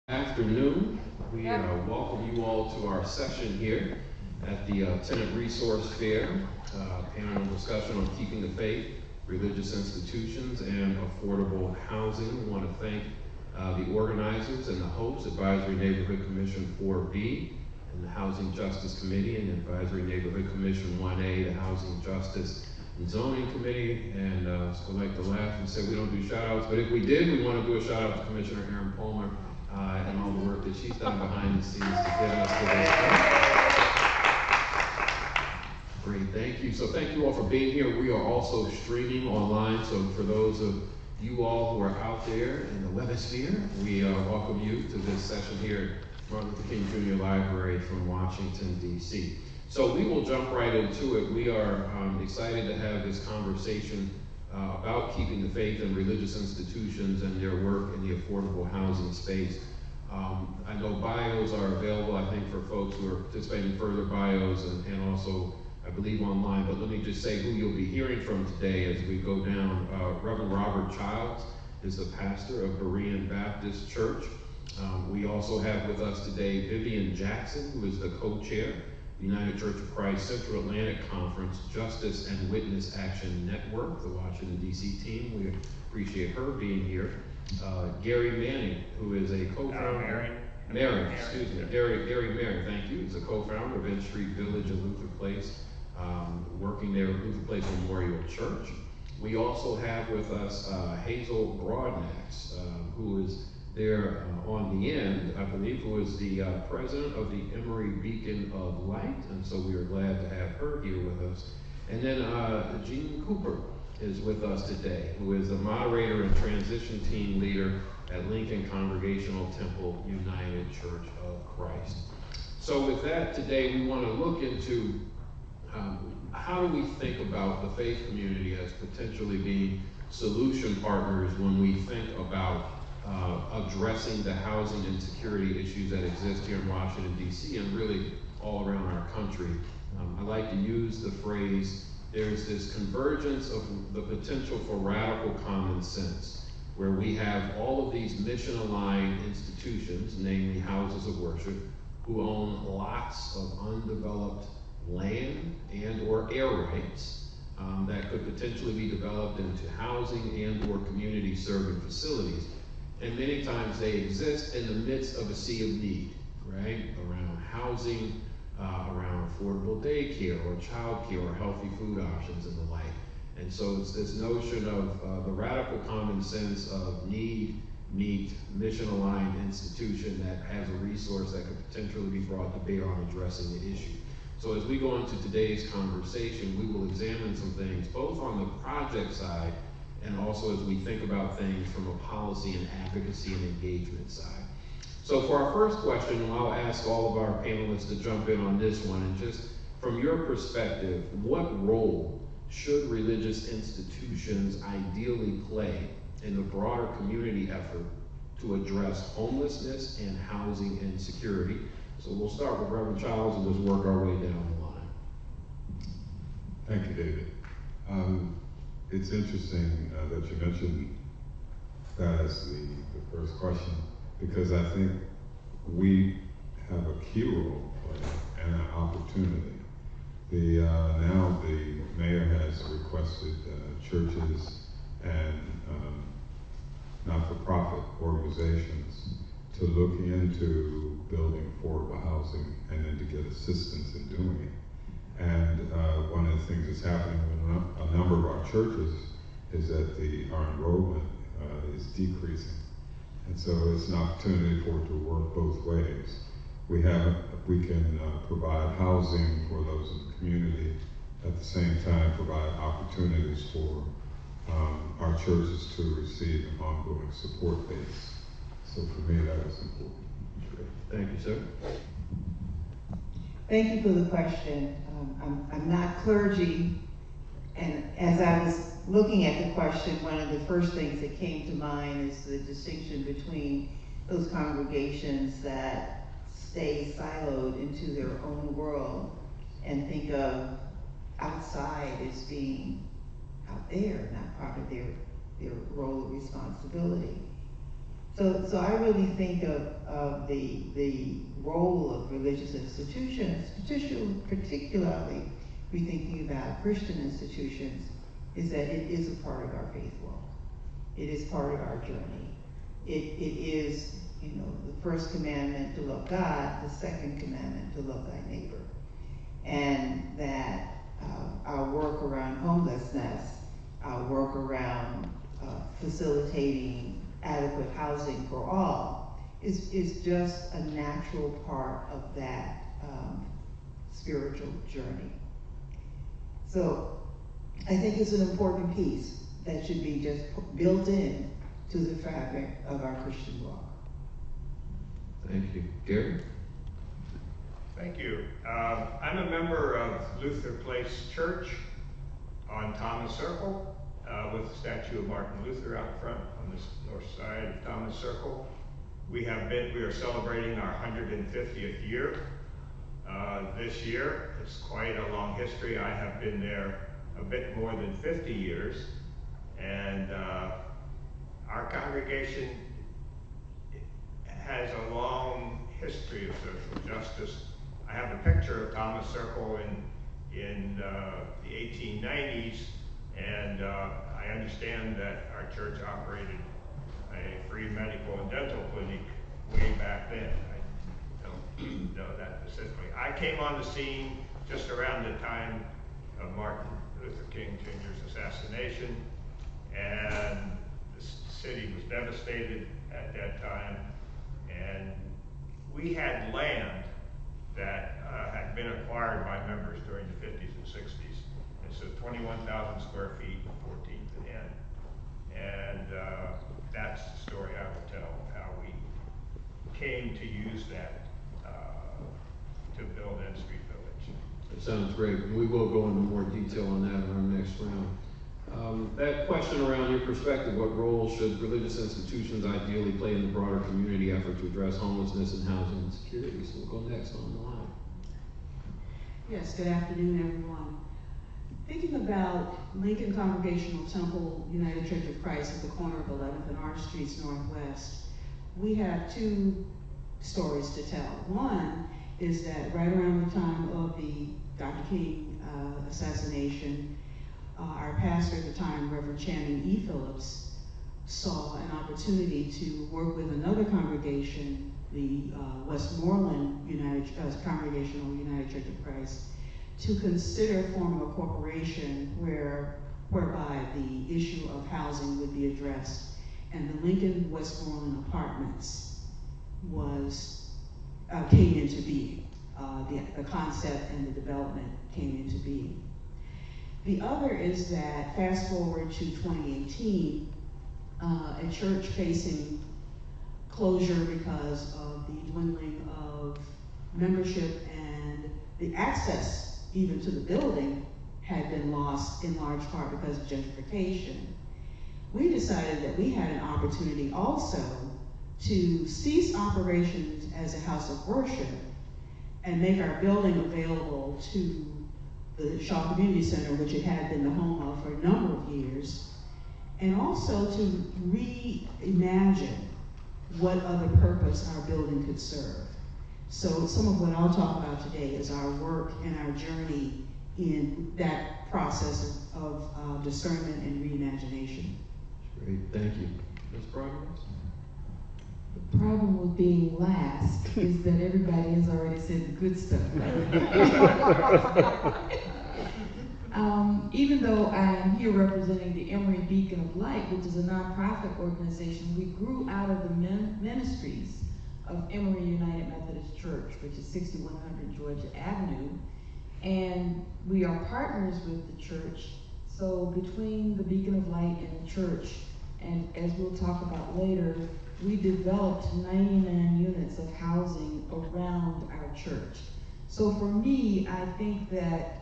Afternoon. We welcome you all to our session here at the Tenant Resource Fair, panel discussion on keeping the faith, religious institutions, and affordable housing. We want to thank the organizers and the hosts, Advisory Neighborhood Commission 4B, and the Housing Justice Committee, and Advisory Neighborhood Commission 1A, the Housing Justice and Zoning Committee. And so I like to laugh and say we don't do shout outs, but if we did, we want to do a shout out to Commissioner Erin Palmer and all the work that she's done behind the scenes to get us to this point. Great, thank you. So thank you all for being here. We are also streaming online, so for those of you all who are out there in the webosphere, we welcome you to this session here at Martin Luther King Jr. Library from Washington, D.C. So we will jump right into it. We are excited to have this conversation about keeping the faith in religious institutions and their work in the affordable housing space. I know bios are available, I think, for folks who are participating in further bios and also, I believe, online. But let me just say who you'll be hearing from today as we go down. Reverend Robert Childs is the pastor of Berean Baptist Church. We also have with us today Vivian Jackson, who is the co-chair United Church of Christ Central Atlantic Conference Justice and Witness Action Network, the Washington, D.C. team. We appreciate her being here. Gary Manning, who is a co-founder. Marion, excuse me. Gary Marion, thank you. He's a co-founder of N Street Village and Luther Place, working there at Luther Place Memorial Church. We also have with us Hazel Broadnax, who is there on the end, I believe, who is the president of the Emory Beacon of Light, and so we are glad to have her here with us. And then Jean Cooper is with us today, who is the moderator and transition team leader at Lincoln Congregational Temple United Church of Christ. So with that, today we want to look into how do we think about the faith community as potentially being solution partners when we think about addressing the housing insecurity issues that exist here in Washington, D.C. and really all around our country. I like to use the phrase, there's this convergence of the potential for radical common sense, where we have all of these mission-aligned institutions, namely houses of worship, who own lots of undeveloped land and or air rights that could potentially be developed into housing and or community serving facilities. And many times they exist in the midst of a sea of need, right? Around housing, around affordable daycare or childcare or healthy food options and the like. And so it's this notion of the radical common sense of need, meet, mission-aligned institution that has a resource that could potentially be brought to bear on addressing the issue. So as we go into today's conversation, we will examine some things, both on the project side and also as we think about things from a policy and advocacy and engagement side. So for our first question, I'll ask all of our panelists to jump in on this one, and just from your perspective, what role should religious institutions ideally play in the broader community effort to address homelessness and housing insecurity? So we'll start with Reverend Childs and just work our way down the line. Thank you, David. It's interesting that you mentioned that as the first question, because I think we have a key role to play and an opportunity. Now the mayor has requested churches and not-for-profit organizations to look into building affordable housing and then to get assistance in doing it. And one of the things that's happening with a number of our churches is that our enrollment is decreasing. And so it's an opportunity for it to work both ways. We can provide housing for those in the community, at the same time provide opportunities for our churches to receive an ongoing support base. So for me, that was important. Thank you, sir. Thank you for the question. I'm not clergy, and as I was looking at the question, one of the first things that came to mind is the distinction between those congregations that stay siloed into their own world and think of outside as being out there, not part of their role of responsibility. So I really think of the role of religious institutions, particularly we thinking about Christian institutions, is that it is a part of our faith walk. It is part of our journey. It is, you know, the first commandment to love God, the second commandment to love thy neighbor. And that our work around homelessness, our work around facilitating adequate housing for all is just a natural part of that spiritual journey. So I think it's an important piece that should be just built in to the fabric of our Christian walk. Thank you. Gary? Thank you. I'm a member of Luther Place Church on Thomas Circle, with the statue of Martin Luther out front on the north side of Thomas Circle. We are celebrating our 150th year this year. It's quite a long history. I have been there a bit more than 50 years, and our congregation has a long history of social justice. I have a picture of Thomas Circle in the 1890s, and I understand that our church operated a free medical and dental clinic way back then. I don't know that specifically. I came on the scene just around the time of Martin Luther King Jr.'s assassination, and the city was devastated at that time, and we had land that had been acquired by members during the 50s and 60s. And so 21,000 square feet, 14th and N. And that's the story I will tell of how we came to use that to build N Street Village. That sounds great. We will go into more detail on that in our next round. That question around your perspective, what role should religious institutions ideally play in the broader community effort to address homelessness and housing insecurity? So we'll go next on the line. Yes, good afternoon, everyone. Thinking about Lincoln Congregational Temple United Church of Christ at the corner of 11th and Arch Streets Northwest, we have two stories to tell. One is that right around the time of the Dr. King assassination, our pastor at the time, Reverend Channing E. Phillips, saw an opportunity to work with another congregation, the Westmoreland Congregational United Church of Christ, to consider forming a corporation whereby the issue of housing would be addressed. And the Lincoln Westmoreland Apartments came into being. The concept and the development came into being. The other is that, fast forward to 2018, a church facing closure because of the dwindling of membership and the access even to the building had been lost in large part because of gentrification. We decided that we had an opportunity also to cease operations as a house of worship and make our building available to the Shaw Community Center, which it had been the home of for a number of years, and also to reimagine what other purpose our building could serve. So some of what I'll talk about today is our work and our journey in that process of discernment and reimagination. Great, thank you. Ms. Progress? The problem with being last is that everybody has already said the good stuff. Even though I am here representing the Emory Beacon of Light, which is a nonprofit organization, we grew out of the ministries of Emory United Methodist Church, which is 6100 Georgia Avenue, and we are partners with the church. So between the Beacon of Light and the church, and as we'll talk about later, we developed 99 units of housing around our church. So for me, I think that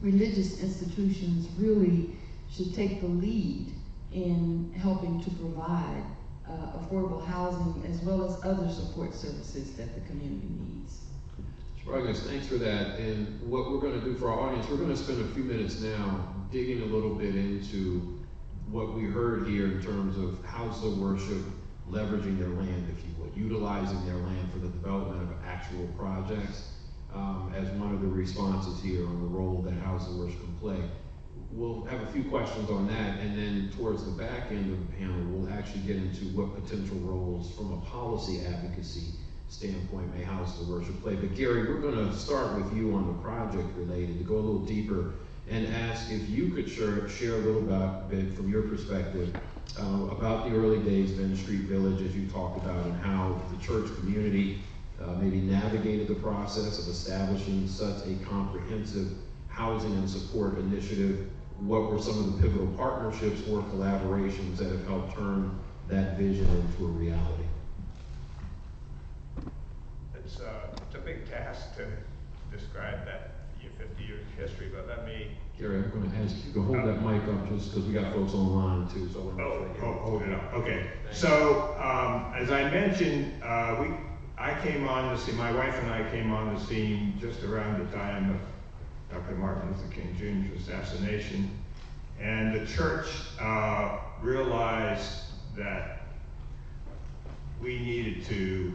religious institutions really should take the lead in helping to provide affordable housing as well as other support services that the community needs. Progress, thanks for that. And what we're going to do for our audience, we're going to spend a few minutes now digging a little bit into what we heard here in terms of house of worship leveraging their land, if you would, utilizing their land for the development of actual projects as one of the responses here on the role that housing workers can play. We'll have a few questions on that, and then towards the back end of the panel, we'll actually get into what potential roles from a policy advocacy standpoint may housing workers play. But Gary, we're going to start with you on the project related, to go a little deeper and ask if you could share a little bit from your perspective about the early days of N Street Village, as you talked about, and how the church community maybe navigated the process of establishing such a comprehensive housing and support initiative. What were some of the pivotal partnerships or collaborations that have helped turn that vision into a reality? It's a big task to describe that 50 years history, but let me. Gary, I'm going to ask you to hold that mic up just because we got folks online too. So hold it up. Okay. So as I mentioned, I came on the scene. My wife and I came on the scene just around the time of Dr. Martin Luther King Jr.'s assassination, and the church realized that we needed to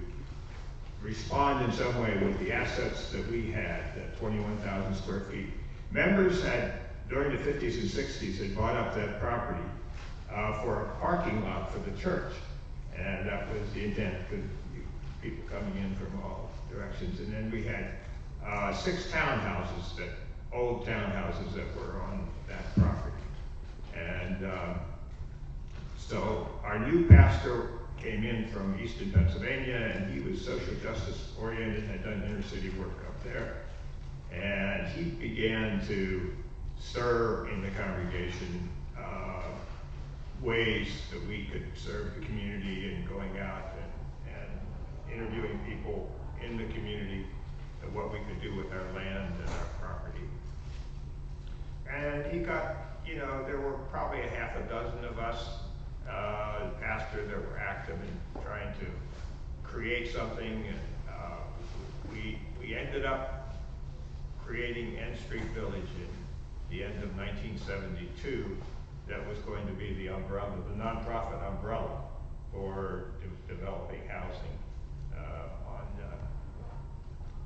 respond in some way with the assets that we had, that 21,000 square feet. Members had, during the 50s and 60s, had bought up that property for a parking lot for the church, and that was the intent, because people coming in from all directions. And then we had 6 townhouses, old townhouses that were on that property. And so our new pastor came in from Eastern Pennsylvania, and he was social justice oriented, had done inner city work up there. And he began to stir in the congregation ways that we could serve the community, and going out and interviewing people in the community of what we could do with our land and our property. And he got, there were probably a half a dozen of us pastors that were active in trying to create something, and we ended up creating N Street Village in the end of 1972. That was going to be the umbrella, the nonprofit umbrella for developing housing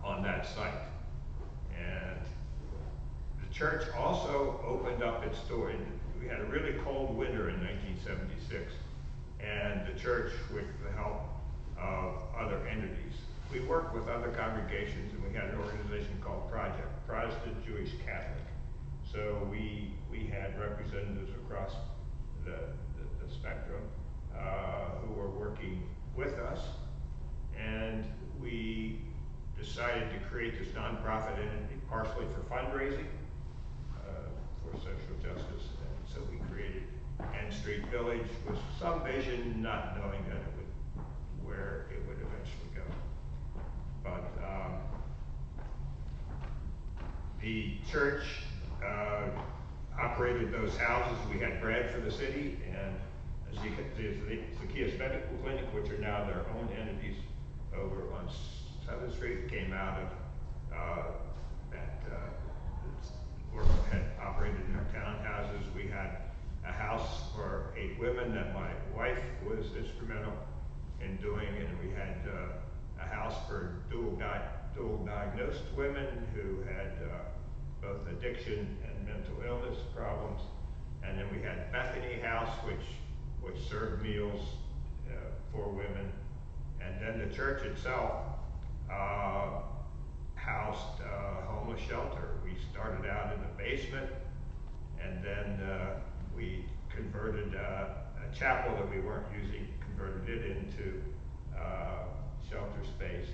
on that site. And the church also opened up its door. We had a really cold winter in 1976, and the church, with the help of other entities, we worked with other congregations, and we had an organization called Project, Protestant Jewish Catholic. So we had representatives across the spectrum who were working with us, and we decided to create this nonprofit entity, partially for fundraising, for social justice. And so we created N Street Village with some vision, not knowing that it would, where it would eventually go. But the church operated those houses. We had bread for the city, and Zacchaeus Medical Clinic, which are now their own entities over on 7th Street, came out of that work had operated in our townhouses. We had a house for 8 women that my wife was instrumental in doing, and we had a house for dual diagnosed women who had both addiction and mental illness problems. And then we had Bethany House, which served meals for women. And then the church itself housed a homeless shelter. We started out in the basement, and then we converted a chapel that we weren't using, converted it into shelter space.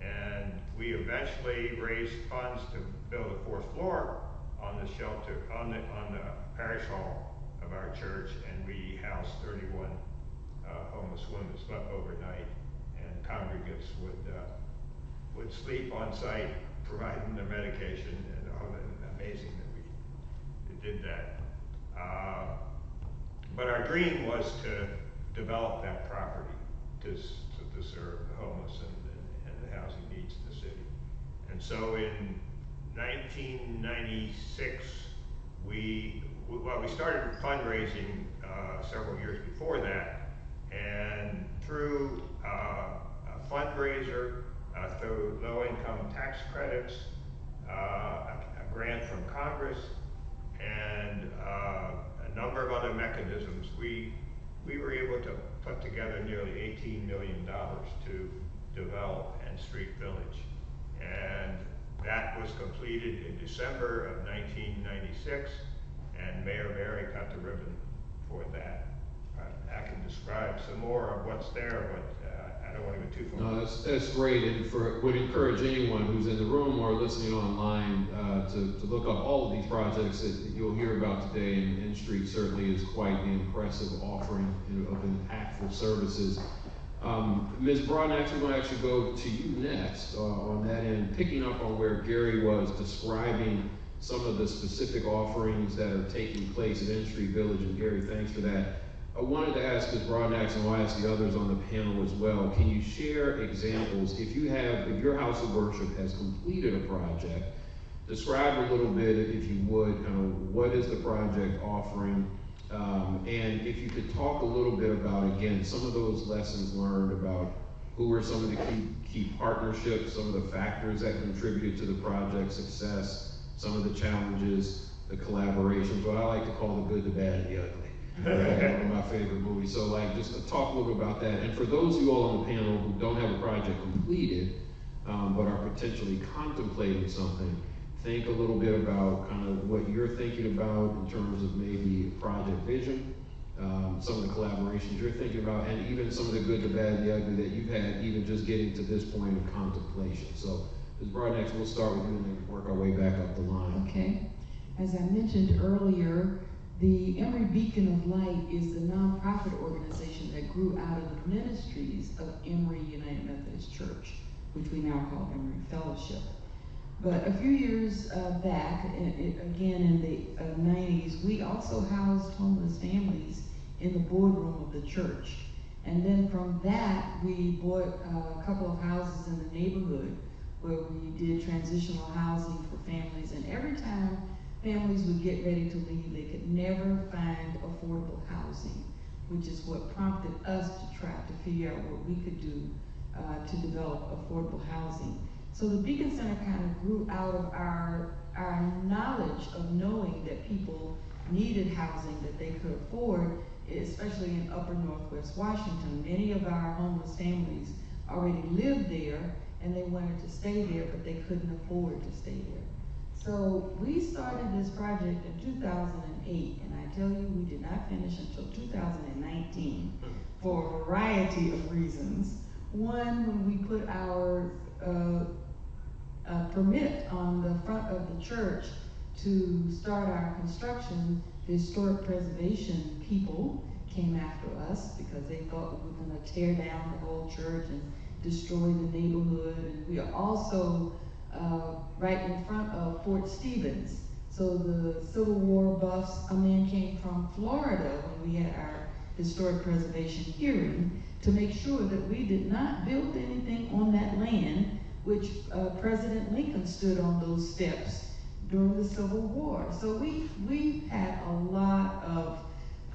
And we eventually raised funds to build a 4th floor on the shelter, on the parish hall of our church, and we housed 31 homeless women who slept overnight, and congregants would sleep on site, providing their medication, and amazing that we did that. But our dream was to develop that property to serve the homeless and the housing needs of the city. And so in 1996, we started fundraising several years before that, and through a fundraiser, through low-income tax credits, a grant from Congress, and a number of other mechanisms, we were able to put together nearly $18 million to develop N Street Village. And that was completed in December of 1996, and Mayor Berry cut the ribbon for that. I can describe some more of what's there, but I don't want to go too far. No, that's great, and would encourage anyone who's in the room or listening online to look up all of these projects that you'll hear about today. And N Street certainly is quite the impressive offering of impactful services. Ms. Broadnax, we're going to actually go to you next on that end, picking up on where Gary was describing some of the specific offerings that are taking place at N Street Village. And Gary, thanks for that. I wanted to ask Ms. Broadnax, and I'll ask the others on the panel as well, can you share examples, if your house of worship has completed a project, describe a little bit, if you would, kind of what is the project offering, and if you could talk a little bit about, again, some of those lessons learned about who were some of the key partnerships, some of the factors that contributed to the project's success, some of the challenges, the collaborations, what I like to call the good, the bad, and the ugly. One of my favorite movies. So just talk a little bit about that. And for those of you all on the panel who don't have a project completed, but are potentially contemplating something, think a little bit about kind of what you're thinking about in terms of maybe project vision, some of the collaborations you're thinking about, and even some of the good, the bad, and the ugly that you've had, even just getting to this point of contemplation. So, Ms. Broadnax, we'll start with you and then work our way back up the line. Okay. As I mentioned earlier, the Emory Beacon of Light is the nonprofit organization that grew out of the ministries of Emory United Methodist Church, which we now call Emory Fellowship. But a few years back, again in the 90s, we also housed homeless families in the boardroom of the church. And then from that, we bought a couple of houses in the neighborhood where we did transitional housing for families. And every time families would get ready to leave, they could never find affordable housing, which is what prompted us to try to figure out what we could do to develop affordable housing. So the Beacon Center kind of grew out of our knowledge of knowing that people needed housing that they could afford, especially in upper Northwest Washington. Many of our homeless families already lived there and they wanted to stay there, but they couldn't afford to stay there. So we started this project in 2008, and I tell you, we did not finish until 2019 for a variety of reasons. One, when we put our permit on the front of the church to start our construction, the historic preservation people came after us because they thought we were going to tear down the whole church and destroy the neighborhood. And we are also right in front of Fort Stevens. So the Civil War buffs, a man came from Florida when we had our historic preservation hearing to make sure that we did not build anything on that land, which President Lincoln stood on those steps during the Civil War. So we've had a lot of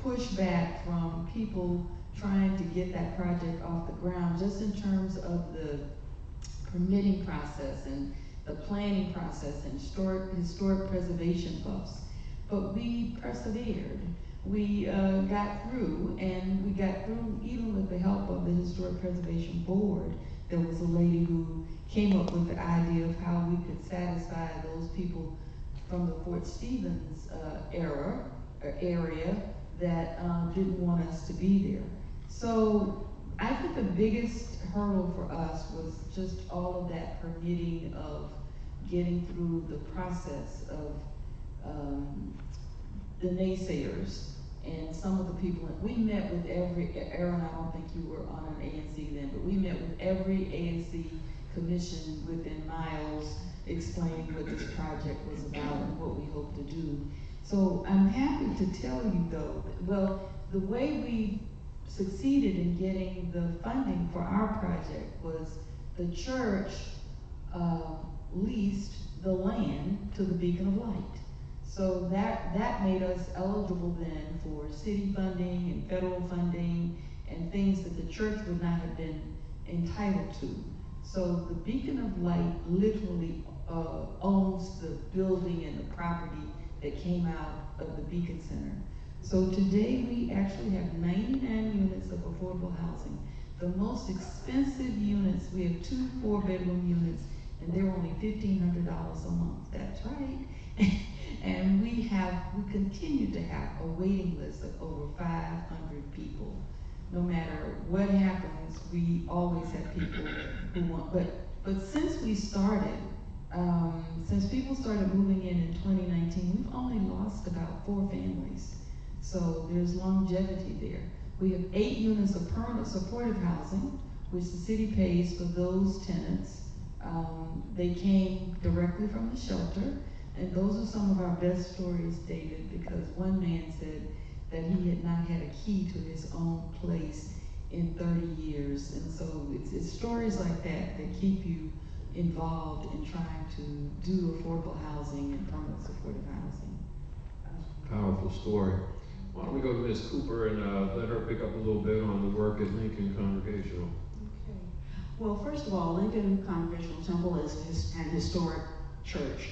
pushback from people trying to get that project off the ground, just in terms of the permitting process and the planning process and historic preservation buffs. But we persevered. We got through, and we got through even with the help of the Historic Preservation Board. There was a lady who came up with the idea of how we could satisfy those people from the Fort Stevens area that didn't want us to be there. So I think the biggest hurdle for us was just all of that permitting of getting through the process of the naysayers and some of the people. We met with Aaron, I don't think you were on an ANC then, but we met with every ANC commission within miles explaining what this project was about and what we hope to do. So I'm happy to tell you though, well, the way we succeeded in getting the funding for our project was the church leased the land to the Beacon of Light. So that made us eligible then for city funding and federal funding and things that the church would not have been entitled to. So the Beacon of Light literally owns the building and the property that came out of the Beacon Center. So today we actually have 99 units of affordable housing. The most expensive units, we have 2 4-bedroom units, and they're only $1,500 a month. That's right. And we continue to have a waiting list of over 500 people. No matter what happens, we always have people who want, but since we started, since people started moving in 2019, we've only lost about 4 families. So there's longevity there. We have 8 units of permanent supportive housing, which the city pays for those tenants. They came directly from the shelter, and those are some of our best stories, David, because one man said that he had not had a key to his own place in 30 years. And so it's stories like that that keep you involved in trying to do affordable housing and permanent supportive housing. Powerful story. Why don't we go to Ms. Cooper and let her pick up a little bit on the work at Lincoln Congregational. Okay. Well, first of all, Lincoln Congregational Temple is an historic church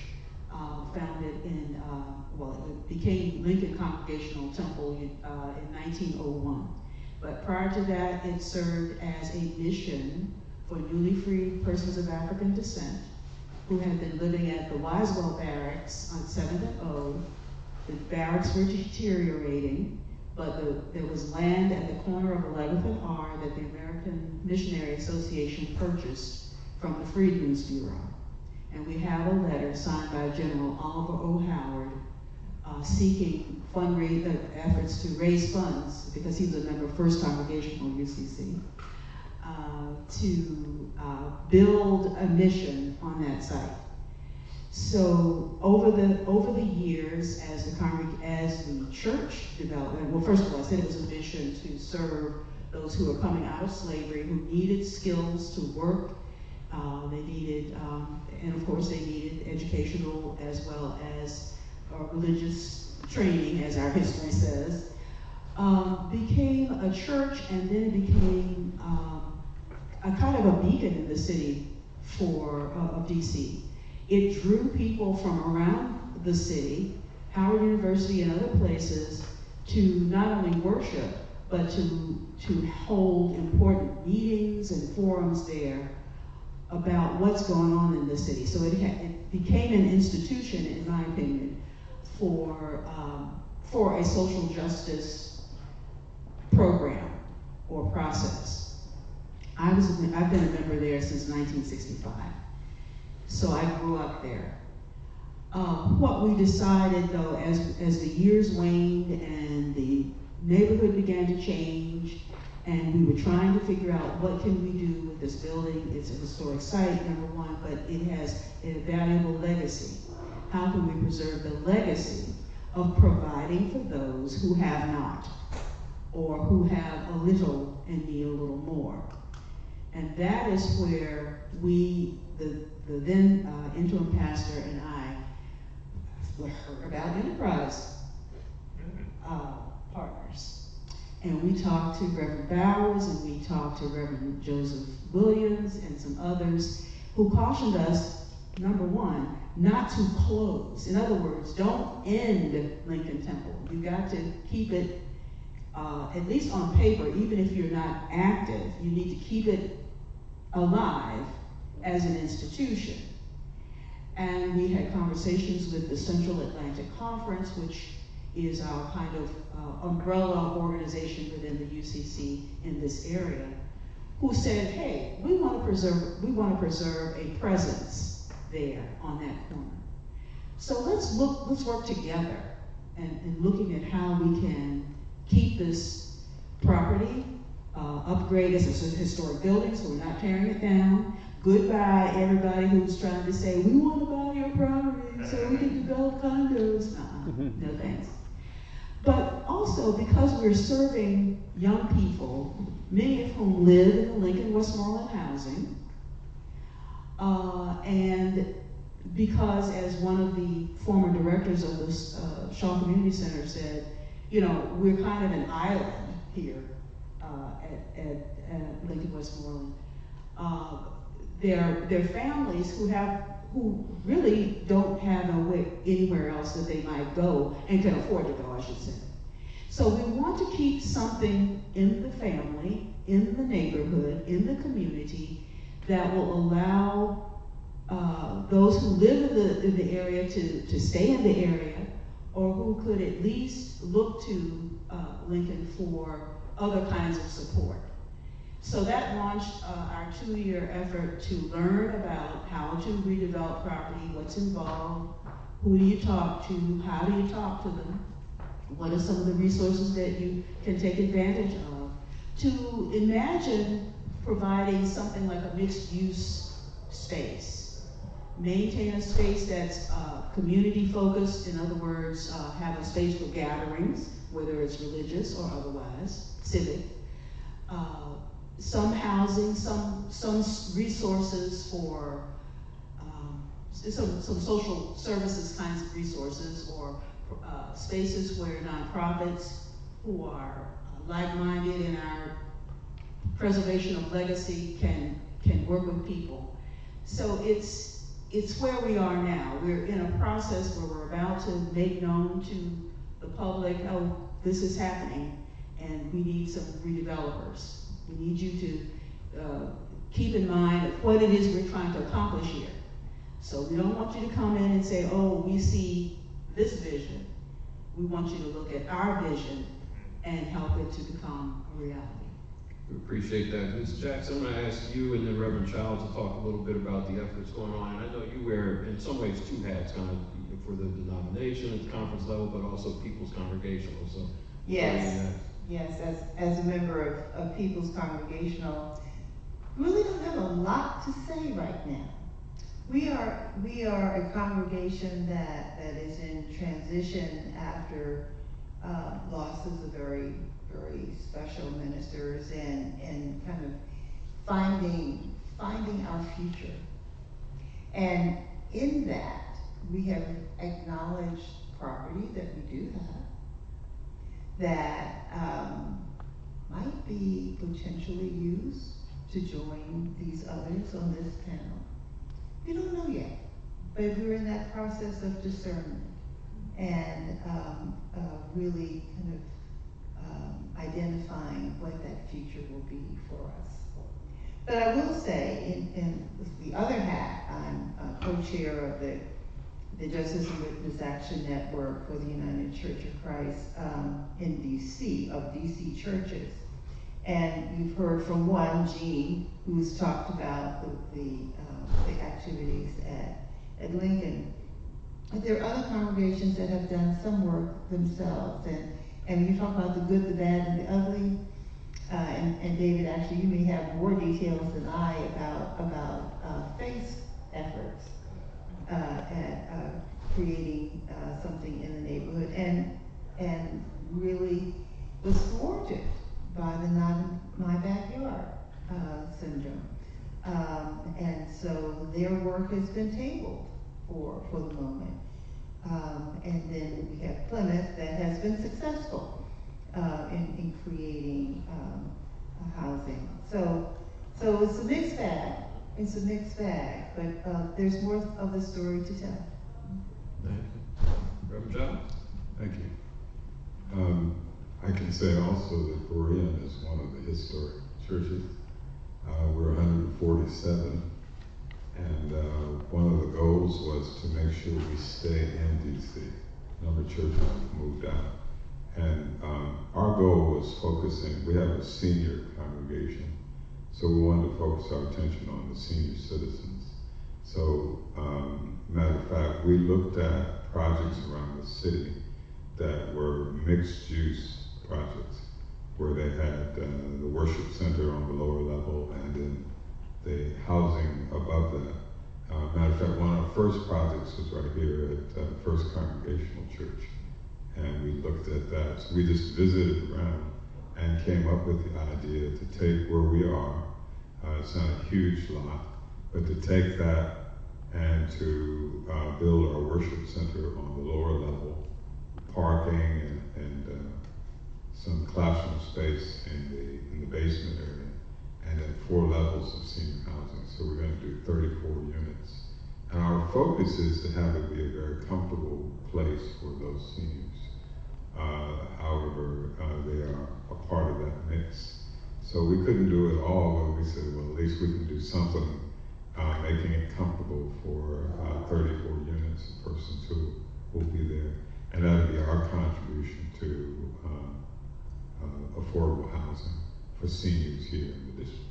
founded in, it became Lincoln Congregational Temple in 1901. But prior to that, it served as a mission for newly freed persons of African descent who had been living at the Wisewell Barracks on 7th and O. The barracks were deteriorating, but there was land at the corner of 11th and R that the American Missionary Association purchased from the Freedmen's Bureau. And we have a letter signed by General Oliver O. Howard seeking efforts to raise funds, because he was a member of First Congregational UCC, to build a mission on that site. So over the years, as the church developed, well, first of all, I said it was a mission to serve those who are coming out of slavery, who needed skills to work. They needed, and of course, they needed educational as well as religious training, as our history says. Became a church, and then became a kind of a beacon in the city of DC. It drew people from around the city, Howard University and other places, to not only worship, but to hold important meetings and forums there about what's going on in the city. So it became an institution, in my opinion, for a social justice program or process. I've been a member there since 1965. So I grew up there. What we decided, though, as the years waned and the neighborhood began to change, and we were trying to figure out what can we do with this building. It's a historic site, number one, but it has a valuable legacy. How can we preserve the legacy of providing for those who have not, or who have a little and need a little more? And that is where we, the then interim pastor and I, heard about enterprise partners. And we talked to Reverend Bowers, and we talked to Reverend Joseph Williams and some others who cautioned us, number one, not to close. In other words, don't end Lincoln Temple. You got to keep it, at least on paper, even if you're not active, you need to keep it alive as an institution. And we had conversations with the Central Atlantic Conference, which is our kind of umbrella organization within the UCC in this area, who said, hey, we want to preserve a presence there on that corner. So let's work together and looking at how we can keep this property, upgrade as a historic building, so we're not tearing it down. Goodbye, everybody who's trying to say, we want to buy your property so we can develop condos. No thanks. But also because we're serving young people, many of whom live in the Lincoln Westmoreland housing, and because, as one of the former directors of the Shaw Community Center said, you know, we're kind of an island here at Lincoln Westmoreland. They're families who really don't have anywhere else that they might go and can afford to go, I should say. So we want to keep something in the family, in the neighborhood, in the community that will allow those who live in the area to stay in the area, or who could at least look to Lincoln for other kinds of support. So that launched our 2-year effort to learn about how to redevelop property, what's involved, who do you talk to, how do you talk to them, what are some of the resources that you can take advantage of, to imagine providing something like a mixed-use space. Maintain a space that's community focused, in other words, have a space for gatherings, whether it's religious or otherwise, civic. Some housing, some resources for some social services kinds of resources, or spaces where nonprofits who are like-minded in our preservation of legacy can work with people. So it's where we are now. We're in a process where we're about to make known to the public, oh, this is happening, and we need some redevelopers. We need you to keep in mind what it is we're trying to accomplish here. So we don't want you to come in and say, oh, we see this vision. We want you to look at our vision and help it to become a reality. We appreciate that. Ms. Jackson, I'm going to ask you and then Reverend Childs to talk a little bit about the efforts going on. And I know you wear, in some ways, 2 hats, kind of for the denomination at the conference level, but also People's Congregational. So, Yes, as a member of People's Congregational, really don't have a lot to say right now. We are a congregation that is in transition after losses of very, very special ministers, and kind of finding our future. And in that, we have acknowledged property that we do have that might be potentially used to join these others on this panel. We don't know yet, but we're in that process of discernment and really kind of identifying what that future will be for us. But I will say, in the other hat, I'm a co-chair of the Justice and Witness Action Network for the United Church of Christ in DC, of DC churches. And you've heard from one, Jean, who's talked about the activities at Lincoln. But there are other congregations that have done some work themselves. And when you talk about the good, the bad, and the ugly, and David, actually, you may have more details than I about faith efforts at creating something in the neighborhood, and really was thwarted by the not in my backyard syndrome. And so their work has been tabled for the moment. And then we have Plymouth that has been successful in creating housing. So it's a mixed bag. It's a mixed bag, but there's more of the story to tell. Thank you. Reverend John? Thank you. I can say also that Berean is one of the historic churches. We're 147, and one of the goals was to make sure we stay in DC. A number of churches have moved out. And our goal was focusing, we have a senior congregation, so we wanted to focus our attention on the senior citizens. So, matter of fact, we looked at projects around the city that were mixed-use projects, where they had the worship center on the lower level and then the housing above that. Matter of fact, one of our first projects was right here at First Congregational Church, and we looked at that. So we just visited around and came up with the idea to take where we are. It's not a huge lot, but to take that and to build our worship center on the lower level, parking and some classroom space in the basement area, and then 4 levels of senior housing. So we're going to do 34 units. And our focus is to have it be a very comfortable place for those seniors. However, they are a part of that mix. So we couldn't do it all, but we said, well, at least we can do something, making it comfortable for 34 units, a person who will be there. And that'll be our contribution to affordable housing for seniors here in the district.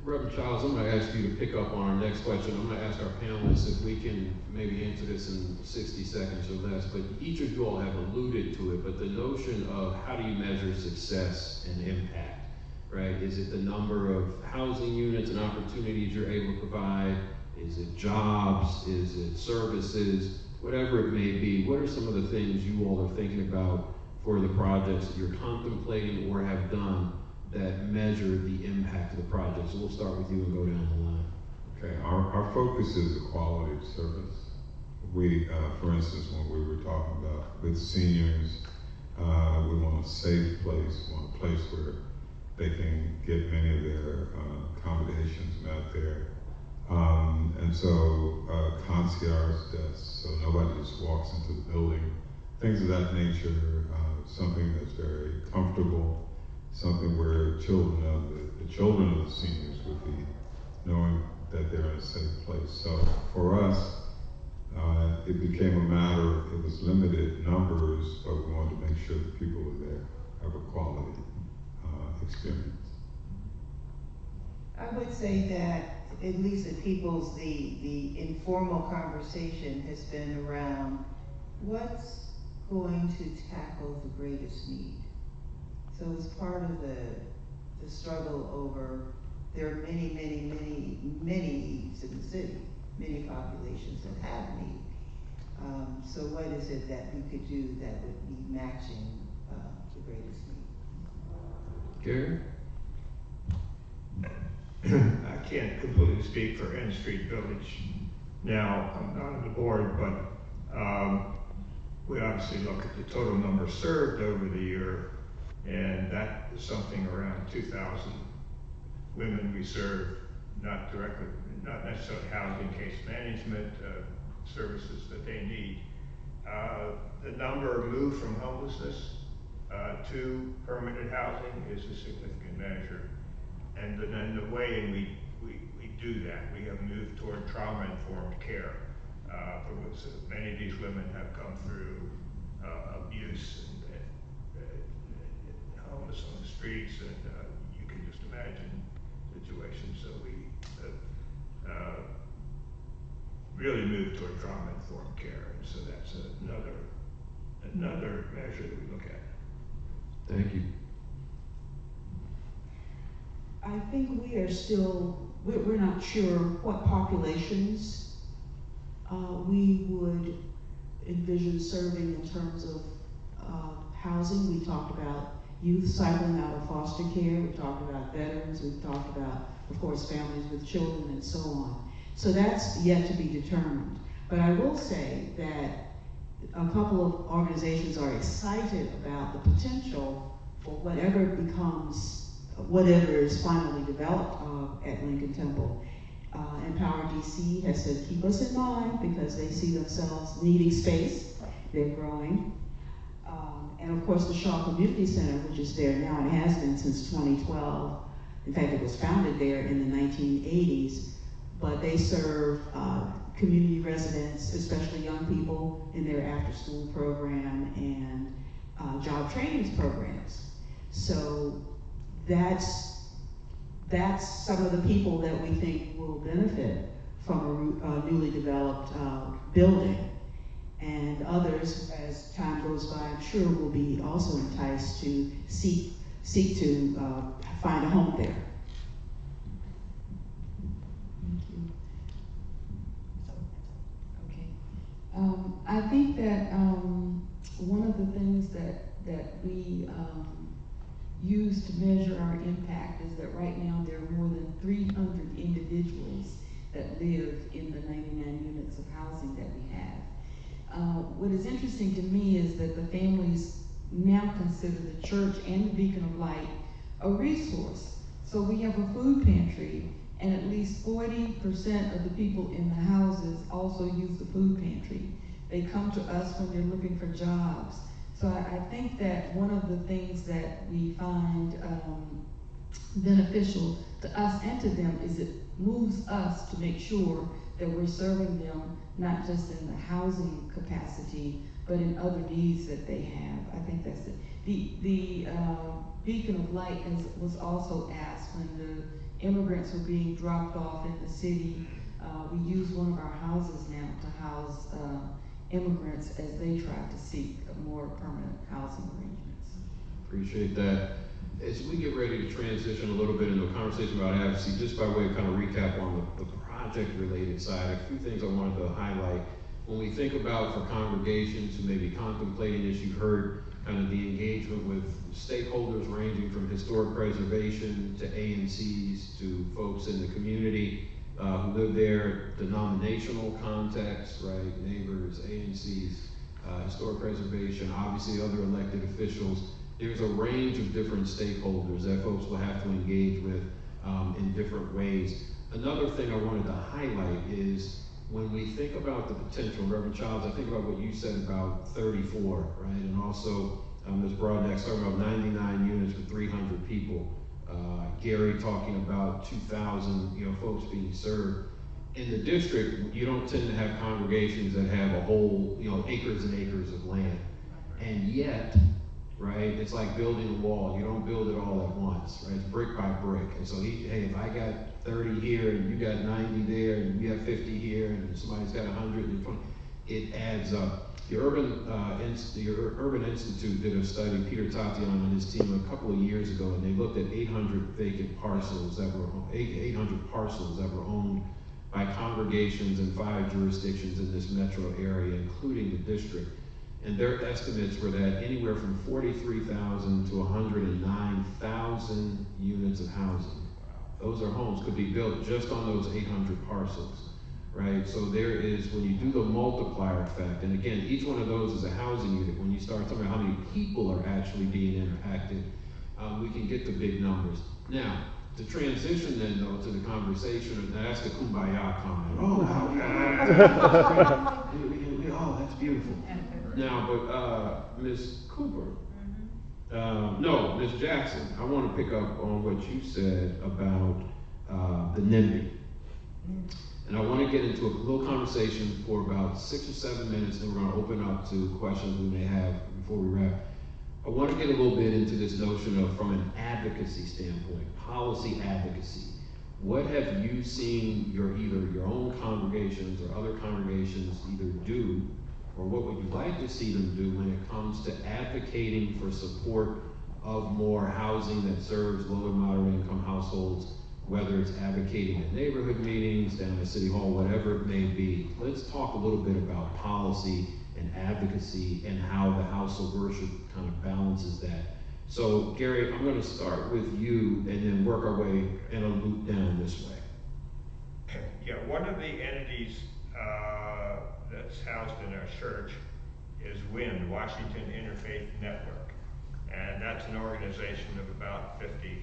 Reverend Childs, I'm going to ask you to pick up on our next question. I'm going to ask our panelists if we can maybe answer this in 60 seconds or less, but each of you all have alluded to it, but the notion of how do you measure success and impact, right? Is it the number of housing units and opportunities you're able to provide? Is it jobs? Is it services? Whatever it may be, what are some of the things you all are thinking about for the projects that you're contemplating or have done that measure the impact of the project? So we'll start with you and go down the line. Okay, our focus is the quality of service. We, for instance, when we were talking about with seniors, we want a safe place, we want a place where they can get many of their accommodations met there. And so concierge desks, so nobody just walks into the building, things of that nature, something that's very comfortable, something where the children of the seniors would be knowing that they're in a safe place. So for us, it became a matter, it was limited numbers, but we wanted to make sure the people who are there have a quality experience. I would say that, at least at People's, the informal conversation has been around what's going to tackle the greatest need. So it's part of the struggle over, there are many, many, many, many needs in the city, many populations that have need. So what is it that we could do that would be matching the greatest need? Gary? I can't completely speak for N Street Village now. I'm not on the board, but we obviously look at the total number served over the year, and that is something around 2,000 women we serve, not directly, not necessarily housing, case management, services that they need. The number moved from homelessness to permanent housing is a significant measure. And then the way in we do that, we have moved toward trauma-informed care. For which many of these women have come through abuse and homeless on the streets, and you can just imagine situations. So we really moved toward trauma-informed care, and so that's another measure that we look at. Thank you. I think we are still, we're not sure what populations we would envision serving in terms of housing. We talked about youth cycling out of foster care, we talked about veterans, we've talked about, of course, families with children and so on. So that's yet to be determined. But I will say that a couple of organizations are excited about the potential for whatever becomes, whatever is finally developed at Lincoln Temple. Empower DC has said, keep us in mind, because they see themselves needing space. They're growing. And of course the Shaw Community Center, which is there now and has been since 2012. In fact, it was founded there in the 1980s, but they serve community residents, especially young people, in their after-school program and job training programs. So that's some of the people that we think will benefit from a newly developed building. And others, as time goes by, I'm sure will be also enticed to seek to find a home there. Thank you. Okay. I think that one of the things that we use to measure our impact is that right now there are more than 300 individuals that live in the 99 units of housing that we have. What is interesting to me is that the families now consider the church and the Beacon of Light a resource. So we have a food pantry, and at least 40% of the people in the houses also use the food pantry. They come to us when they're looking for jobs. So I think that one of the things that we find beneficial to us and to them is it moves us to make sure that we're serving them not just in the housing capacity, but in other needs that they have. I think that's it. The Beacon of Light was also asked when the immigrants were being dropped off in the city. We use one of our houses now to house immigrants as they try to seek more permanent housing arrangements. Appreciate that. As we get ready to transition a little bit into a conversation about advocacy, just by way of kind of recap on the project-related side, a few things I wanted to highlight. When we think about for congregations who may be contemplating this, you've heard kind of the engagement with stakeholders ranging from historic preservation to ANCs to folks in the community who live there, denominational context, right, neighbors, ANCs, historic preservation, obviously other elected officials. There's a range of different stakeholders that folks will have to engage with in different ways. Another thing I wanted to highlight is when we think about the potential, Reverend Childs, I think about what you said about 34, right? And also Ms. Broadnax talking about 99 units for 300 people. Gary talking about 2,000, folks being served. In the district, you don't tend to have congregations that have a whole, acres and acres of land. And yet, right, it's like building a wall. You don't build it all at once, right? It's brick by brick. And so hey, if I got 30 here and you got 90 there and you got 50 here and somebody's got 120, it adds up. The Urban Institute did a study, Peter Tatian and his team a couple of years ago, and they looked at 800 vacant parcels that were 800 parcels that were owned by congregations in 5 jurisdictions in this metro area, including the district. And their estimates were that anywhere from 43,000 to 109,000 units of housing. Those are homes could be built just on those 800 parcels, right? So there is, when you do the multiplier effect, and again, each one of those is a housing unit. When you start talking about how many people are actually being impacted, we can get to big numbers. Now, to transition then though to the conversation, and that's the kumbaya comment. Oh, that's beautiful. Now, but Ms. Cooper, no, Ms. Jackson, I want to pick up on what you said about the NIMBY. And I want to get into a little conversation for about 6 or 7 minutes, then we're going to open up to questions we may have before we wrap. I want to get a little bit into this notion of, from an advocacy standpoint, policy advocacy. What have you seen either your own congregations or other congregations either do, or what would you like to see them do when it comes to advocating for support of more housing that serves low and moderate income households, whether it's advocating at neighborhood meetings, down at City Hall, whatever it may be. Let's talk a little bit about policy and advocacy and how the House of Worship kind of balances that. So Gary, I'm going to start with you and then work our way in a loop down this way. Yeah, one of the entities that's housed in our church is WIN, Washington Interfaith Network. And that's an organization of about 50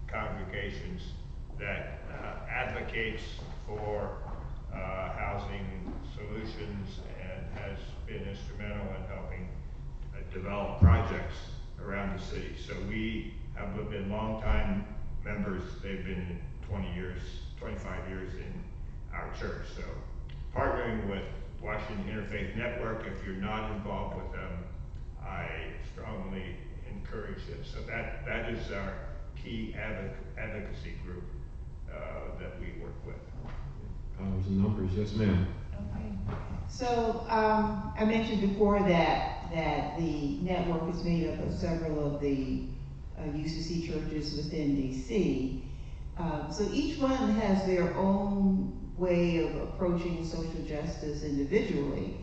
congregations that advocates for housing solutions and has been instrumental in helping develop projects around the city. So we have been longtime members. They've been 20 years, 25 years in our church. So partnering with Washington Interfaith Network, if you're not involved with them, I strongly encourage it. So that is our key advocacy group that we work with. Powers and numbers, yes ma'am. Okay. So I mentioned before that the network is made up of several of the UCC churches within DC. So each one has their own way of approaching social justice individually.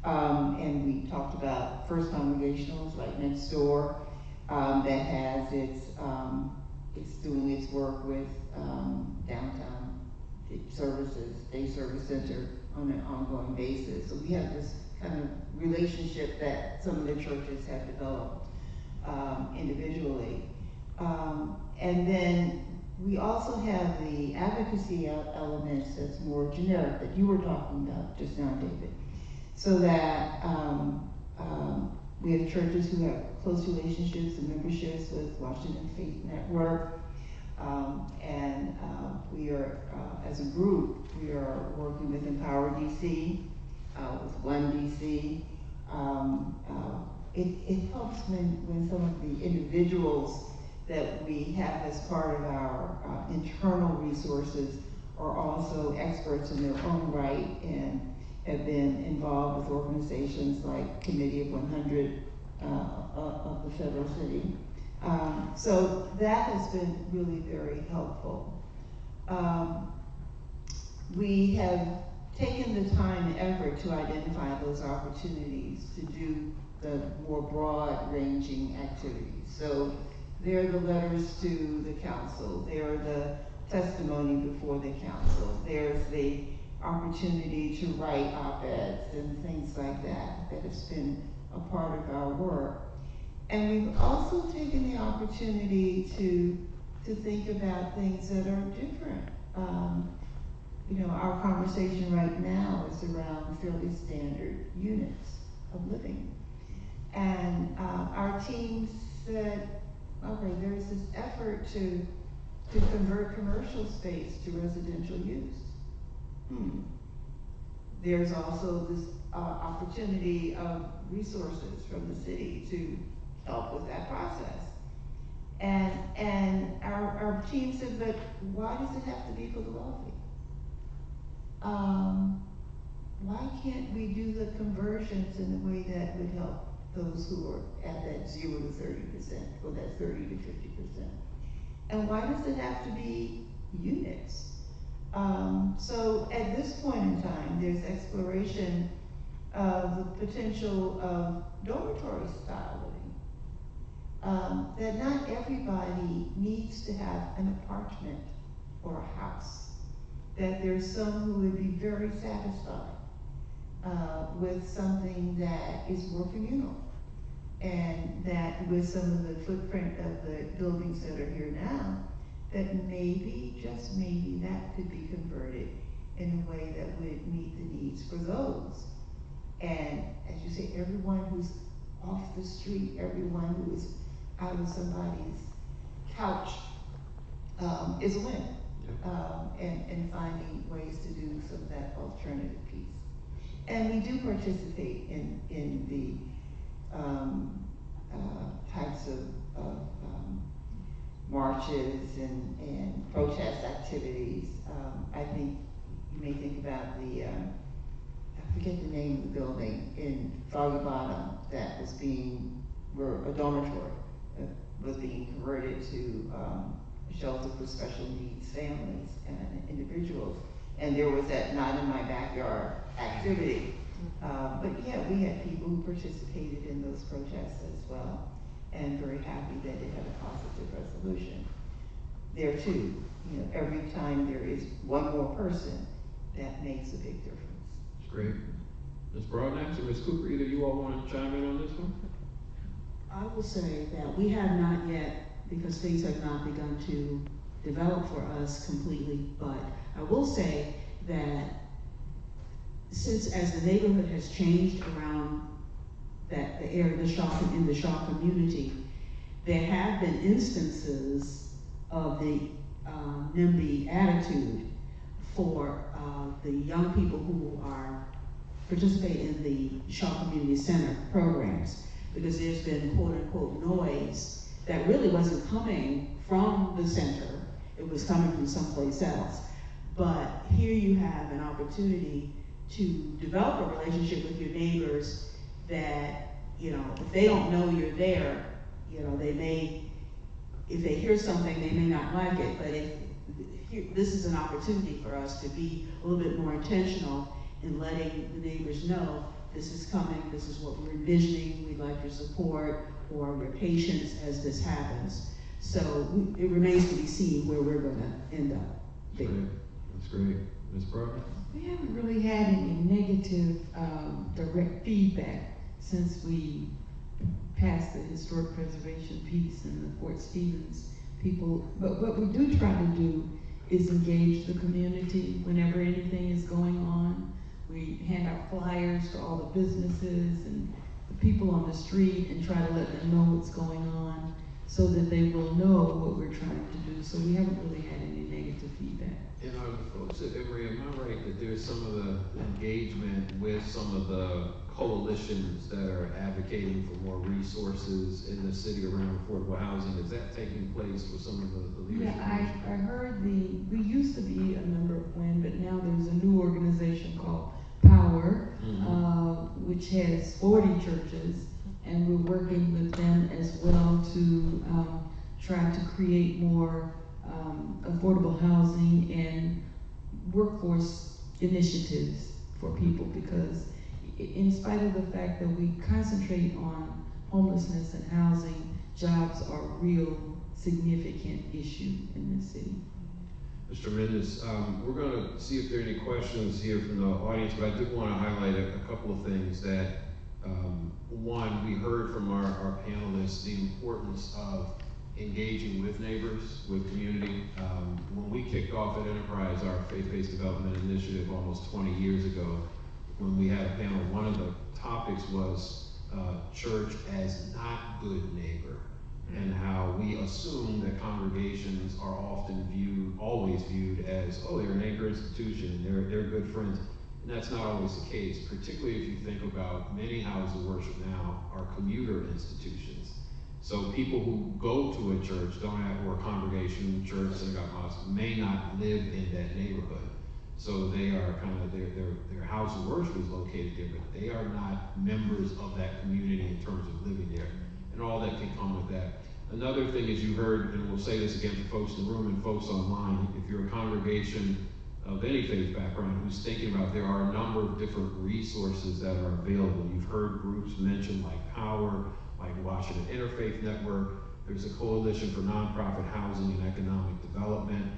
And we talked about First Congregationals, like next door, that has it's doing its work with downtown services, day service center on an ongoing basis. So we have this kind of relationship that some of the churches have developed individually. And then we also have the advocacy elements that's more generic that you were talking about just now, David. So that we have churches who have close relationships and memberships with Washington Faith Network. And we are, as a group, we are working with Empower DC, with One DC. It helps when some of the individuals that we have as part of our internal resources are also experts in their own right and have been involved with organizations like Committee of 100 of the federal city. So that has been really very helpful. We have taken the time and effort to identify those opportunities to do the more broad-ranging activities. So there are the letters to the council, there are the testimony before the council, there's the opportunity to write op-eds and things like that that has been a part of our work. And we've also taken the opportunity to think about things that are different. You know, our conversation right now is around fairly standard units of living. And our team said, okay, there's this effort to convert commercial space to residential use. There's also this opportunity of resources from the city to help with that process. And our team said, but why does it have to be for the wealthy? Why can't we do the conversions in a way that would help those who are at that 0 to 30% or that 30 to 50%? And why does it have to be units? So at this point in time, there's exploration of the potential of dormitory style living. That not everybody needs to have an apartment or a house. That there's some who would be very satisfied with something that is more communal. And that with some of the footprint of the buildings that are here now, that maybe, just maybe, that could be converted in a way that would meet the needs for those. And as you say, everyone who's off the street, everyone who is out of somebody's couch is a win. And finding ways to do some of that alternative piece. And we do participate in the types of marches and protest activities. I think you may think about the, I forget the name of the building in Foggy Bottom that was where a dormitory was being converted to a shelter for special needs families and individuals. And there was that not in my backyard activity. But yeah, we had people who participated in those protests as well, and very happy that it had a positive resolution. There too, you know, every time there is one more person, that makes a big difference. That's great. Ms. Broadnax or Ms. Cooper, either you all want to chime in on this one? I will say that we have not yet, because things have not begun to develop for us completely, but I will say that since as the neighborhood has changed around that the area, in the Shaw community, there have been instances of the NIMBY attitude for the young people who are participating in the Shaw Community Center programs, because there's been quote unquote noise that really wasn't coming from the center, it was coming from someplace else. But here you have an opportunity to develop a relationship with your neighbors that, you know, if they don't know you're there, you know, they may, if they hear something, they may not like it, but this is an opportunity for us to be a little bit more intentional in letting the neighbors know this is coming, this is what we're envisioning, we'd like your support or your patience as this happens. So it remains to be seen where we're going to end up. That's great. Ms. Broadman? We haven't really had any negative direct feedback since we passed the historic preservation piece and the Fort Stevens people. But what we do try to do is engage the community whenever anything is going on. We hand out flyers to all the businesses and the people on the street and try to let them know what's going on so that they will know what we're trying to do. So we haven't really had any negative feedback. And are the folks at Emory, am I right that there's some of the engagement with some of the coalitions that are advocating for more resources in the city around affordable housing? Is that taking place with some of the leadership? Yeah, I heard we used to be a member of WIN, but now there's a new organization called Power, which has 40 churches, and we're working with them as well to try to create more affordable housing and workforce initiatives for people, because in spite of the fact that we concentrate on homelessness and housing, jobs are a real significant issue in this city. It's tremendous. We're going to see if there are any questions here from the audience, but I did want to highlight a couple of things that, one, we heard from our panelists the importance of engaging with neighbors, with community. When we kicked off at Enterprise, our faith-based development initiative almost 20 years ago, when we had a panel, one of the topics was church as not good neighbor, and how we assume that congregations are often always viewed as, oh, they're an anchor institution, and they're good friends. And that's not always the case, particularly if you think about many houses of worship now are commuter institutions. So people who go to a church, or a congregation, church, synagogue, mosque, may not live in that neighborhood. So they are kind of, their house of worship is located there, but they are not members of that community in terms of living there, and all that can come with that. Another thing is, you heard, and we'll say this again for folks in the room and folks online, if you're a congregation of any faith background who's thinking about, there are a number of different resources that are available. You've heard groups mentioned like Power, like Washington Interfaith Network. There's a coalition for nonprofit housing and economic development.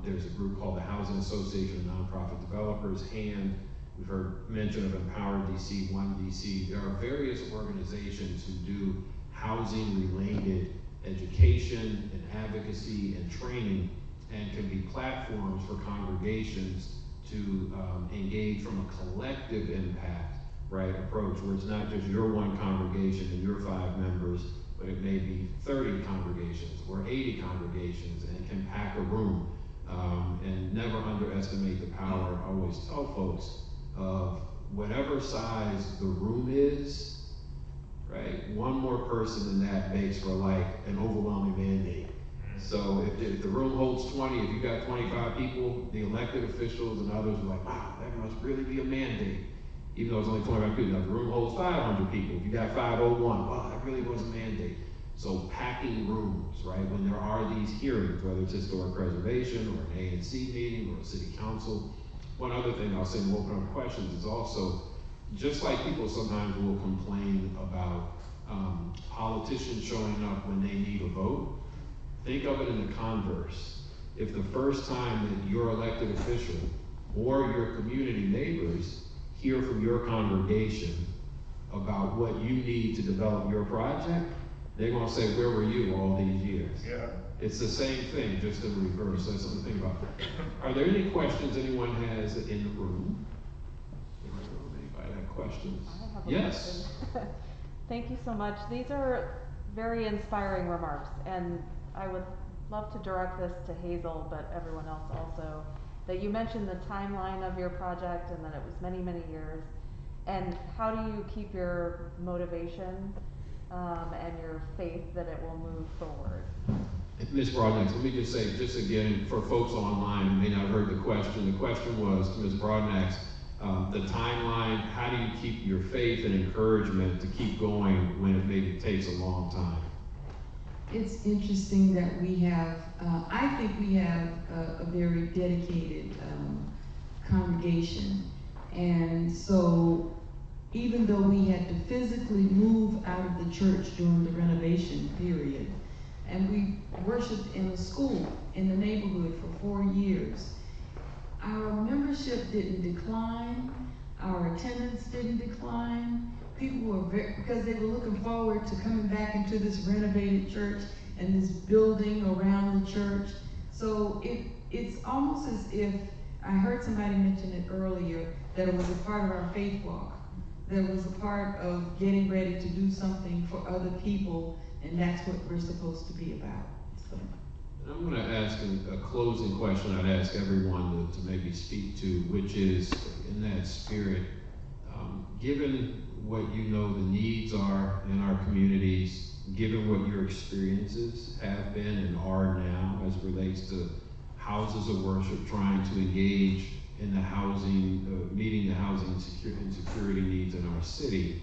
There's a group called the Housing Association of Nonprofit Developers, HAND. We've heard mention of Empower DC, One DC. There are various organizations who do housing-related education and advocacy and training, and can be platforms for congregations to engage from a collective impact, right, approach, where it's not just your one congregation and your 5 members, but it may be 30 congregations or 80 congregations, and it can pack a room. And never underestimate the power, I always tell folks, of whatever size the room is, right? One more person than that makes for like an overwhelming mandate. So if the room holds 20, if you got 25 people, the elected officials and others are like, wow, that must really be a mandate. Even though it's only 25 people. Now, if the room holds 500 people, if you got 501, wow, that really was a mandate. So packing rooms, right? When there are these hearings, whether it's historic preservation or an ANC meeting or a city council. One other thing I'll say, and we'll open up questions, is also, just like people sometimes will complain about politicians showing up when they need a vote, think of it in the converse. If the first time that your elected official or your community neighbors hear from your congregation about what you need to develop your project, they're gonna say, where were you all these years? Yeah. It's the same thing, just in reverse. That's something to think about. Are there any questions anyone has in the room? Anybody have questions? I have a yes. question. Thank you so much. These are very inspiring remarks, and I would love to direct this to Hazel, but everyone else also, that you mentioned the timeline of your project and that it was many, many years. And how do you keep your motivation and your faith that it will move forward? Ms. Broadnax, let me just say, just again, for folks online who may not have heard the question was to Ms. Broadnax, the timeline, how do you keep your faith and encouragement to keep going when it maybe takes a long time? It's interesting that we have, I think we have a very dedicated congregation. And so even though we had to physically move out of the church during the renovation period, and we worshiped in a school in the neighborhood for 4 years, our membership membership didn't decline, our attendance didn't decline. People were because they were looking forward to coming back into this renovated church and this building around the church. So it's almost as if, I heard somebody mention it earlier, that it was a part of our faith walk. That it was a part of getting ready to do something for other people, and that's what we're supposed to be about. So. I'm going to ask a closing question I'd ask everyone to maybe speak to, which is, in that spirit, given what you know the needs are in our communities, given what your experiences have been and are now as it relates to houses of worship trying to engage in the housing, meeting the housing and security needs in our city,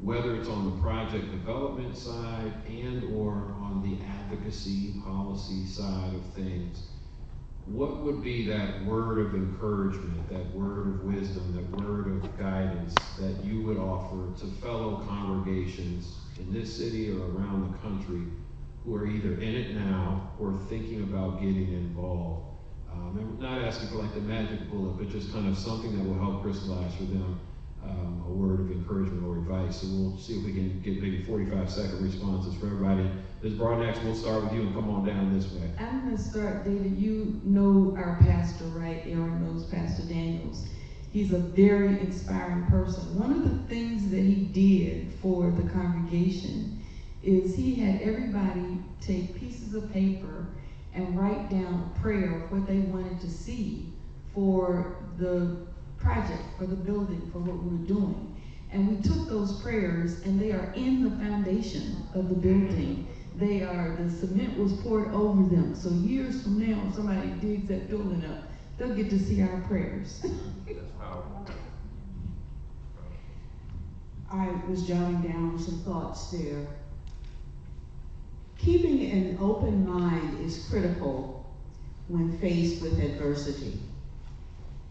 whether it's on the project development side and or on the advocacy policy side of things, what would be that word of encouragement, that word of wisdom, that word of guidance that you would offer to fellow congregations in this city or around the country who are either in it now or thinking about getting involved? And not asking for like the magic bullet, but just kind of something that will help crystallize for them a word of encouragement or advice. So we'll see if we can get maybe 45-second responses for everybody. Ms. Broadnax, we'll start with you and come on down this way. I'm going to start, David. You know our pastor, right? Aaron knows Pastor Daniels. He's a very inspiring person. One of the things that he did for the congregation is he had everybody take pieces of paper and write down a prayer of what they wanted to see for the project, for the building, for what we were doing. And we took those prayers, and they are in the foundation of the building. The cement was poured over them. So years from now, if somebody digs that building up, they'll get to see our prayers. I was jotting down some thoughts there. Keeping an open mind is critical when faced with adversity.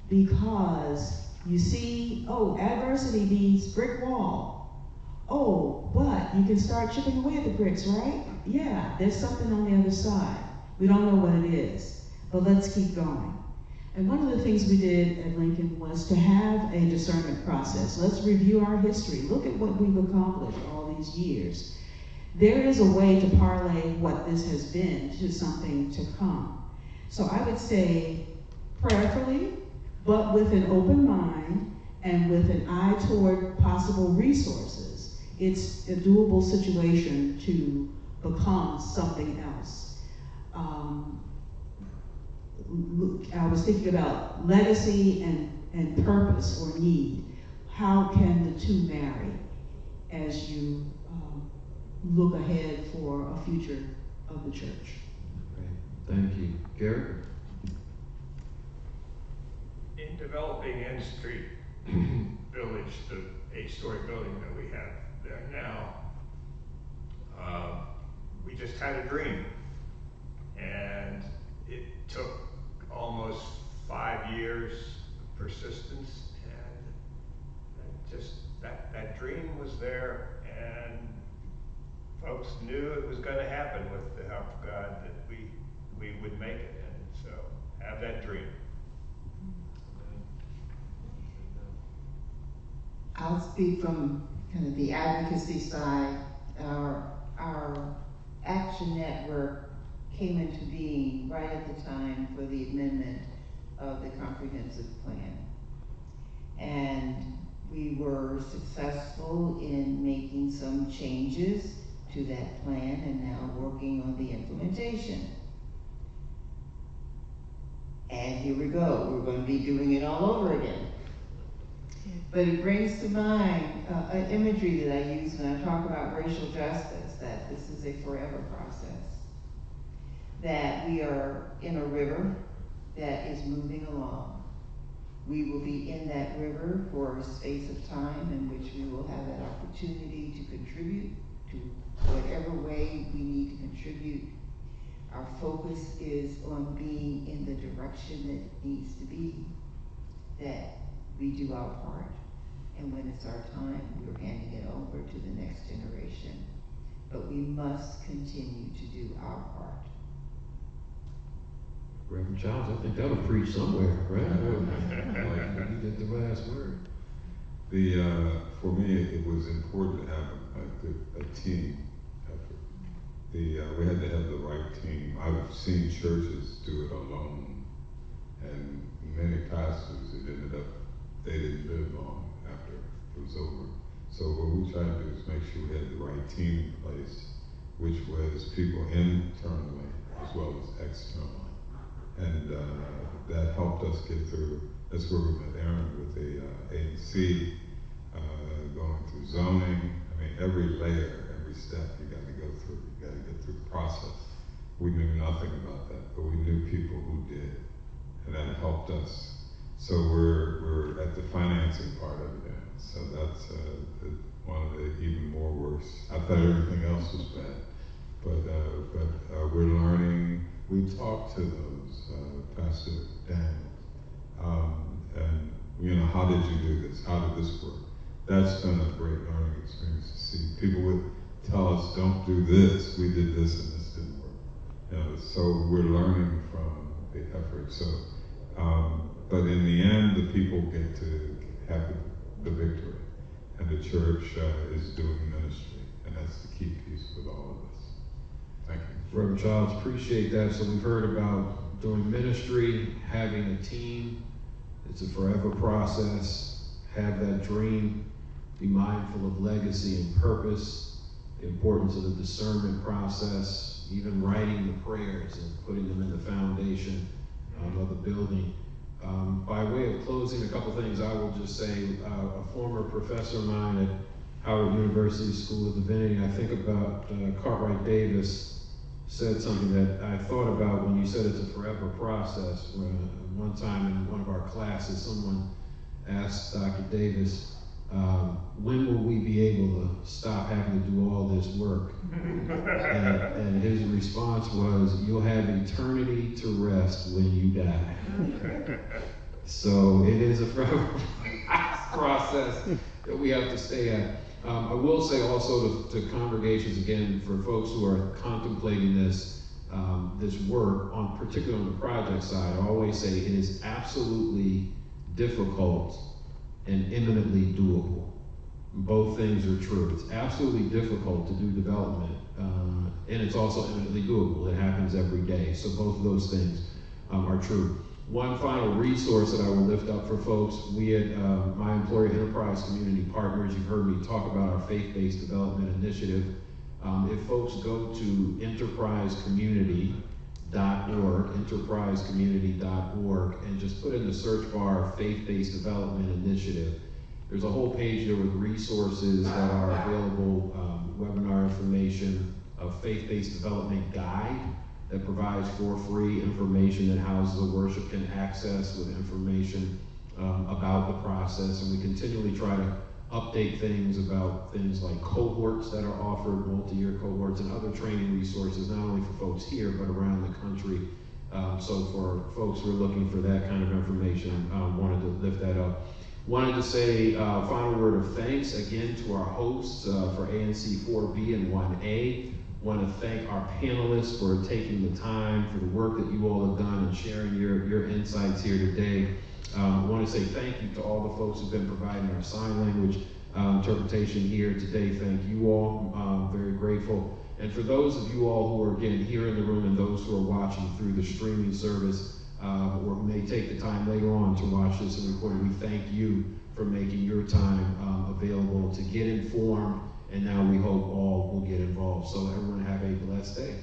Because you see, oh, adversity means brick wall. Oh, but you can start chipping away at the bricks, right? Yeah, there's something on the other side. We don't know what it is, but let's keep going. And one of the things we did at Lincoln was to have a discernment process. Let's review our history. Look at what we've accomplished all these years. There is a way to parlay what this has been to something to come. So I would say prayerfully, but with an open mind and with an eye toward possible resources. It's a doable situation to become something else. I was thinking about legacy and purpose or need. How can the two marry as you look ahead for a future of the church? Great. Thank you. Garrett? In developing N Street Village, the 8-story building that we have there now, we just had a dream. And it took almost 5 years of persistence, and just that dream was there, and folks knew it was going to happen with the help of God, that we would make it. And so have that dream. I'll speak from kind of the advocacy side. Our Action Network came into being right at the time for the amendment of the comprehensive plan. And we were successful in making some changes to that plan and now working on the implementation. And here we go, we're going to be doing it all over again. But it brings to mind an imagery that I use when I talk about racial justice, that this is a forever process. That we are in a river that is moving along. We will be in that river for a space of time in which we will have that opportunity to contribute to whatever way we need to contribute. Our focus is on being in the direction that needs to be, that we do our part, and when it's our time, we're handing it over to the next generation. But we must continue to do our part. Reverend Childs, I think that'll preach somewhere, right? last word. For me, it was important to have a team effort. We had to have the right team. I've seen churches do it alone, and many pastors, it ended up, they didn't live long after it was over. So what we tried to do is make sure we had the right team in place, which was people internally as well as externally. And that helped us get through. That's where we met Aaron with the ANC, going through zoning. I mean, every layer, every step you got to go through. You got to get through the process. We knew nothing about that, but we knew people who did, and that helped us. So we're at the financing part of it now. So that's one of the even more worse. I thought everything else was bad, but we're learning. We talked to those, Pastor Daniel, and you know, how did you do this? How did this work? That's been a great learning experience to see. People would tell us, don't do this. We did this and this didn't work. You know, so we're learning from the effort. So, but in the end, the people get to have the victory. And the church is doing ministry. And that's the key piece with all of us. Thank you. Reverend Childs, appreciate that. So we've heard about doing ministry, having a team. It's a forever process. Have that dream. Be mindful of legacy and purpose. The importance of the discernment process. Even writing the prayers and putting them in the foundation of the building. By way of closing, a couple things I will just say. A former professor of mine at Howard University School of Divinity, I think about Cartwright Davis, said something that I thought about when you said it's a forever process. One time in one of our classes, someone asked Dr. Davis, when will we be able to stop having to do all this work? And his response was, you'll have eternity to rest when you die. So it is a forever process that we have to stay at. I will say also to congregations, again, for folks who are contemplating this work, particularly on the project side, I always say it is absolutely difficult and eminently doable. Both things are true. It's absolutely difficult to do development, and it's also eminently doable. It happens every day. So both of those things are true. One final resource that I will lift up for folks, we at my employer enterprise community partners, you've heard me talk about our faith-based development initiative. If folks go to enterprisecommunity.org, and just put in the search bar faith-based development initiative, there's a whole page there with resources that are available, webinar information, a faith-based development guide that provides for free information that houses the worship can access with information about the process. And we continually try to update things about things like cohorts that are offered, multi-year cohorts, and other training resources, not only for folks here, but around the country. So for folks who are looking for that kind of information, wanted to lift that up. Wanted to say a final word of thanks again to our hosts for ANC 4B and 1A. Want to thank our panelists for taking the time, for the work that you all have done and sharing your insights here today. I want to say thank you to all the folks who've been providing our sign language interpretation here today. Thank you all, very grateful. And for those of you all who are, again, here in the room and those who are watching through the streaming service, or may take the time later on to watch this and record it, we thank you for making your time available to get informed, and now we hope all will get involved. So everyone have a blessed day.